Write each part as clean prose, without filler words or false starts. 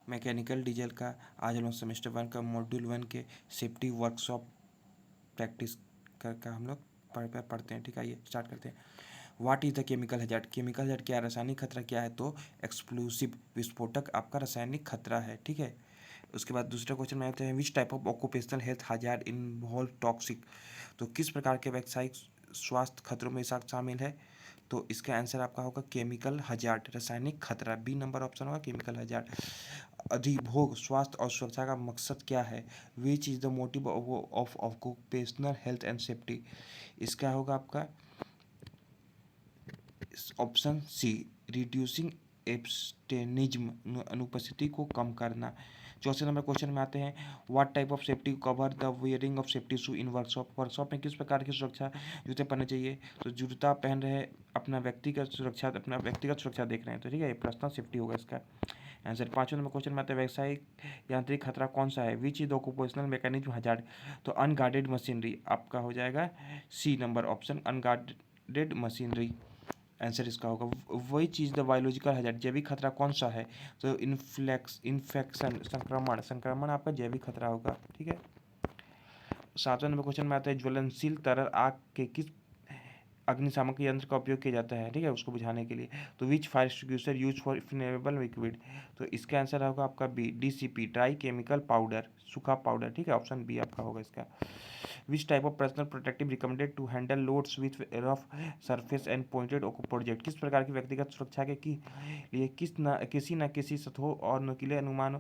Mechanical diesel का आज हम लोग सेमेस्टर 1 का मॉड्यूल 1 के सेफ्टी वर्कशॉप प्रैक्टिस का हम लोग पढ़ते हैं। ठीक है, आइए स्टार्ट करते हैं। What is the chemical hazard? Chemical hazard क्या है? रासायनिक खतरा क्या है? तो एक्सप्लोसिव, विस्फोटक आपका रासायनिक खतरा है। ठीक है, उसके बाद दूसरा क्वेश्चन में आते हैं, विच type of occupational health hazard involve toxic? तो किस प्रकार के व्यावसायिक स्वास्थ्य खतरों में शामिल है? तो इसका आंसर आपका होगा केमिकल हजार्ड, रासायनिक खतरा। बी नंबर ऑप्शन होगा केमिकल हजार्ड। अधिभोग, स्वास्थ्य और सुरक्षा का मकसद क्या है? Which is the motive of occupational health and safety? इसका होगा आपका ऑप्शन सी, रिड्यूसिंग एब्स्टेनिज्म, अनुपस्थिति को कम करना। चौथे नंबर क्वेश्चन में आते हैं, what type of safety cover the wearing of safety shoe in workshop? Workshop में किस प्रकार की सुरक्षा जूते पहनने चाहिए? तो जूता पहन रहे अपना व्यक्तिगत सुरक्षा देख रहे हैं, तो ठीक है, ये पर्सनल सेफ्टी होगा इसका आंसर। पांचवें नंबर क्वेश्चन में आता है, व्यावसायिक यांत्रिक खतरा कौन सा है? Which is occupational mechanism hazard? तो अनगार्डेड मशीनरी आपका हो जाएगा C number option, unguarded machinery answer इसका होगा। वही चीज़ द बायोलॉजिकल हैजार्ड, जैविक खतरा कौन सा है? तो इन्फेक्शन, संक्रमण आपका जैविक खतरा होगा। ठीक है, सातवें नंबर क्वेश्चन में आता है, ज्वलनशील तरल आग के किस अग्निशामक यंत्र का उपयोग किया जाता है? ठीक है, उसको बुझाने के लिए। तो which fire extinguisher use for flammable liquid? तो इसका आंसर होगा आपका B, DCP, dry chemical powder, सूखा पाउडर। ठीक है, ऑप्शन बी आपका होगा इसका। Which type of personal protective recommended to handle loads with rough surface and pointed project? किस प्रकार की व्यक्तिगत सुरक्षा के लिए किसी न किसी सतहों और नुकीले अनुमान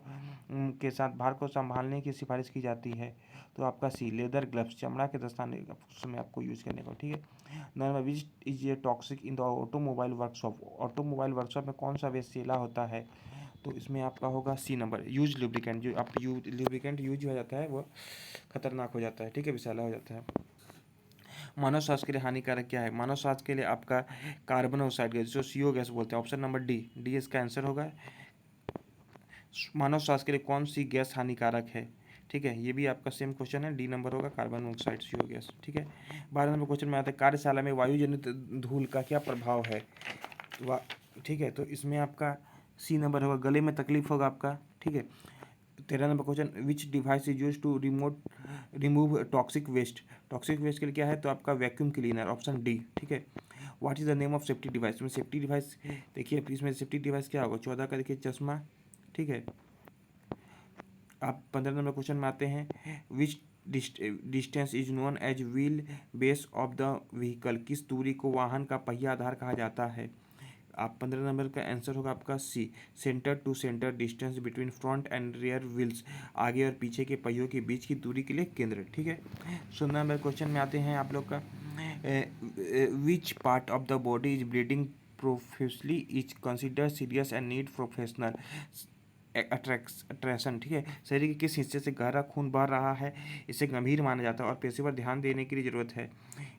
के साथ भार को संभालने की सिफारिश की जाती है? तो आपका सी, लेदर ग्लव्स, चमड़ा के दस्ताने उसमें आपको यूज करने को। ठीक है, नंबर विच इज ये toxic in the automobile workshop? Automobile workshop में कौन सा वेस्टेला होता है? तो इसमें आपका होगा सी नंबर, यूज लुब्रिकेंट। जो आप लुब्रिकेंट यूज हो जाता है वो खतरनाक हो जाता है। ठीक है, विषैला हो जाता है। मानव स्वास्थ्य के लिए हानिकारक क्या है? मानव स्वास्थ्य के लिए आपका कार्बन ऑक्साइड गैस, जो सीओ गैस बोलते हैं, ऑप्शन नंबर डी, इसका आंसर होगा। मानव स्वास्थ्य के लिए कौन सी गैस हानिकारक है? ठीक है, ये भी आपका सेम क्वेश्चन है, डी नंबर होगा कार्बन मोनोऑक्साइड, सीओ गैस। ठीक है, 12 नंबर क्वेश्चन में आता है, कार्यशाला में वायु जनित धूल का क्या प्रभाव है? ठीक है, तो इसमें आपका सी नंबर होगा, गले में तकलीफ होगा आपका। ठीक है, 13 number question, which device is use to remove toxic waste? Toxic waste के लिए क्या है? तो आपका वैक्यूम क्लीनर, ऑप्शन डी। ठीक है, what is the name of safety device? में सेफ्टी डिवाइस देखिए, इसमें सेफ्टी डिवाइस क्या होगा? 14 का देखिए चश्मा। ठीक है, आप 15 नंबर क्वेश्चन में आते हैं, which distance is known as wheel base of the vehicle? किस दूरी को वाहन का पहिया आधार कहा जाता है? आप 15 नंबर का आंसर होगा आपका C, centre to centre distance between front and rear wheels, आगे और पीछे के पहियों के बीच की दूरी के लिए केंद्र। ठीक है, 16 नंबर क्वेश्चन में आते हैं आप लोग का, which part of the body is bleeding professionally is consider serious and need professional attraction? ठीक है, शरीर के किस हिस्से से गहरा खून बह रहा है, इसे गंभीर माना जाता है और पेशेवर ध्यान देने की जरूरत है?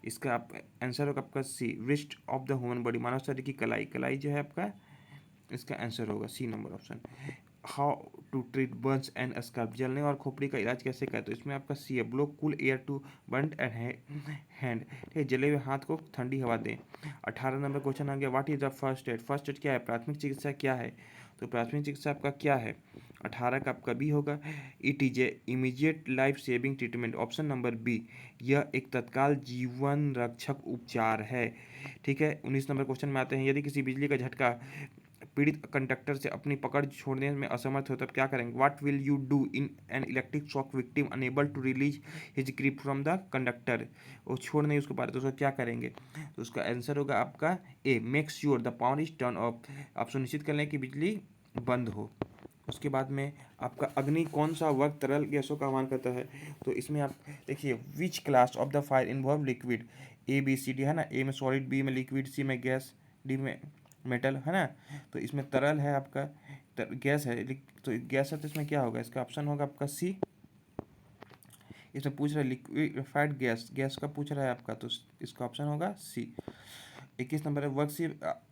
इसका आप आंसर होगा आपका C, wrist of the human body, मानव शरीर की कलाई, जो है आपका इसका आंसर होगा C number option. How to treat burns and scalp, जलने और खोपड़ी का इलाज कैसे करें? तो इसमें आपका सी है, blow cool air to burn and hand. ठीक है, जले हुए हाथ को ठंडी हवा दें। 18 नंबर क्वेश्चन आ गया, what is the first aid? First aid क्या है? प्राथमिक चिकित्सा क्या है? तो प्राथमिक चिकित्सा आपका क्या है? 18 का आपका बी होगा, it is a immediate life saving treatment, option number B, यह एक तत्काल जीवन रक्षक उपचार है। ठीक है, 19 नंबर क्वेश्चन में आते हैं, यदि किसी बिजली का झटका पीड़ित कंडक्टर से अपनी पकड़ छोड़ने में असमर्थ हो तब क्या करेंगे? What will you do in an electric shock victim unable to release his grip from the conductor? वो छोड़ नहीं उसको पा रहे तो उसका क्या करेंगे? तो उसका आंसर होगा आपका A, make sure the power is turn off, आप सुनिश्चित कर लें कि बिजली बंद हो। उसके बाद में आपका अग्नि कौन सा वर्ग तरल गैसों का आह्वान करता है? तो इसमें आप देखिए, which class of the fire involve liquid? A B C D है ना, ए में सॉलिड, बी में लिक्विड, सी में गैस, डी में मेटल, है ना। तो इसमें तरल है आपका, गैस है, तो गैस है तो इसमें क्या होगा? इसका ऑप्शन होगा आपका सी। इसमें पूछ रहा है लिक्विफाइड गैस, गैस का पूछ रहा है आपका, तो इसका ऑप्शन होगा सी। 21 नंबर है, वर्ग सी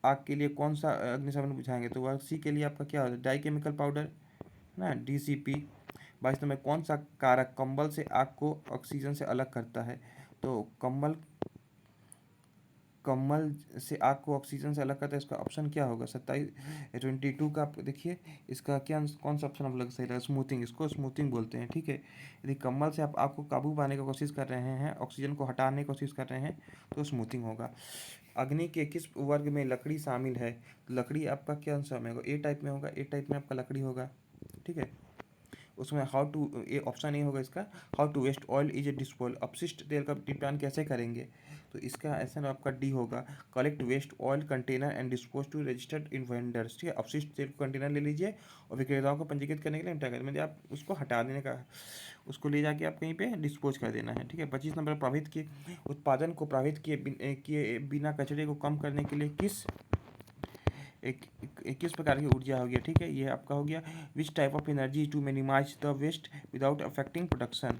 आग के लिए कौन सा अग्निशमन बुझाएंगे? तो वर्ग सी के लिए आपका क्या होता है? डाई केमिकल पाउडर ना, डीसीपी। 22 नंबर, कौन सा कारक कंबल से आग को ऑक्सीजन से अलग करता है? तो कमल से आग को ऑक्सीजन से अलग करता है, इसका ऑप्शन क्या होगा? 22 का आप देखिए, इसका क्या कौन सा ऑप्शन आप लग सही रहेगा? स्मूथिंग, इसको स्मूथिंग बोलते हैं, ठीक है। यदि कमल से आप आग को काबू पाने की कोशिश कर रहे हैं, ऑक्सीजन को हटाने की कोशिश कर रहे हैं, तो स्मूथिंग होगा। अग्नि के किस वर्ग में लकड़ी शामिल है? लकड़ी आपका क्या आंसर में होगा? ए टाइप में होगा, ए टाइप में आपका लकड़ी होगा, ठीक है। उसमें हाउ टू, ये ऑप्शन ए होगा इसका, how to waste oil is a disposal, अपशिष्ट तेल का निपटान कैसे करेंगे? तो इसका आंसर आपका डी होगा, collect waste oil container and dispose to registered in vendors, ठीक है। अपशिष्ट तेल को कंटेनर ले लीजिए और विक्रेताओं को पंजीकृत करने के लिए क्या करें, मतलब आप उसको हटा देने का, उसको ले जाके आप कहीं पे डिस्पोज कर देना है, ठीक है। 25 नंबर, प्रभावित किए उत्पादन को प्रभावित किए बिना कचरे को कम करने के लिए किस प्रकार की ऊर्जा हो गया, ठीक है। ये आपका हो गया, which type of energy to minimize the waste without affecting production.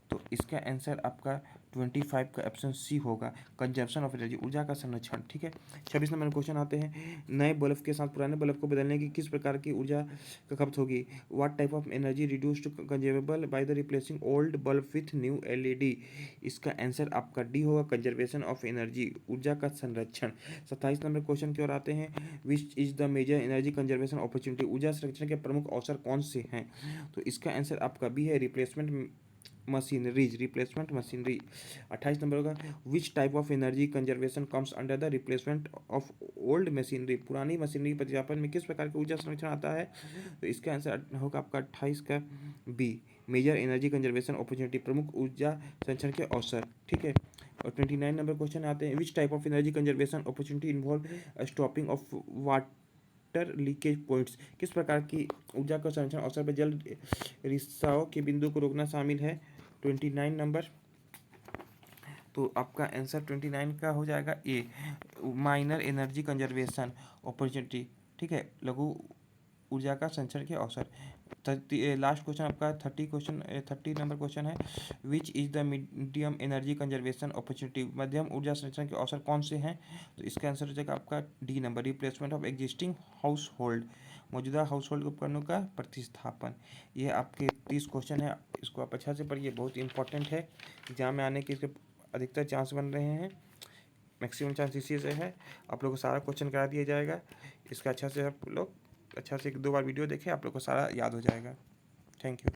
तो इसका आंसर आपका 25 का ऑप्शन सी होगा, कंजप्शन ऑफ एनर्जी, ऊर्जा का संरक्षण, ठीक है। 26 नंबर क्वेश्चन आते हैं, नए बल्ब के साथ पुराने बल्ब को बदलने की किस प्रकार की ऊर्जा का खपत होगी? What type of energy reduce to conservable by the replacing old bulb with new LED? इसका आंसर आपका डी होगा, कंजर्वेशन ऑफ एनर्जी, ऊर्जा का संरक्षण। 27 नंबर क्वेश्चन की ओर आते हैं, which is the major energy conservation opportunity, ऊर्जा संरक्षण के प्रमुख अवसर कौन से हैं? तो इसका आंसर आपका बी है, replacement machineries, replacement machinery. 28 number का, which type of energy conservation comes under the replacement of old machinery, पुरानी मशीनरी के प्रतिस्थापन में किस प्रकार का ऊर्जा संरक्षण आता है? तो इसका आंसर होगा आपका 28 का B, major energy conservation opportunity, प्रमुख ऊर्जा संरक्षण के अवसर, ठीक है। और 29 नंबर क्वेश्चन आते हैं, विच type of energy conservation opportunity involve stopping of water leakage points, किस प्रकार की ऊर्जा का संरक्षण अवसर पर जल रिसाव के बिंदु को रोकना शामिल है? 29 नंबर, तो आपका आंसर 29 का हो जाएगा ए, माइनर एनर्जी कंजर्वेशन अपॉर्चुनिटी, ठीक है, लघु ऊर्जा का संरक्षण के अवसर। लास्ट क्वेश्चन आपका 30 नंबर क्वेश्चन है, which is the medium energy conservation opportunity, मध्यम ऊर्जा संरक्षण के अवसर कौन से हैं? तो इसका आंसर हो जाएगा आपका D number, replacement of existing house hold, मौजूदा हाउस होल्ड उपकरणों का प्रतिस्थापन। ये आपके 30 क्वेश्चन है, इसको आप अच्छा से पढ़िए, बहुत इंपॉर्टेंट है, एग्जाम में आने के इसके अधिकतर चांस बन रहे हैं, मैक्सिमम चांस इसी से है। आप लोग को सारा क्वेश्चन करा दिया जाएगा, इसका अच्छा से आप लोग अच्छा से 1-2 बार वीडियो देखें, आप लोग को सारा याद हो जाएगा। Thank you.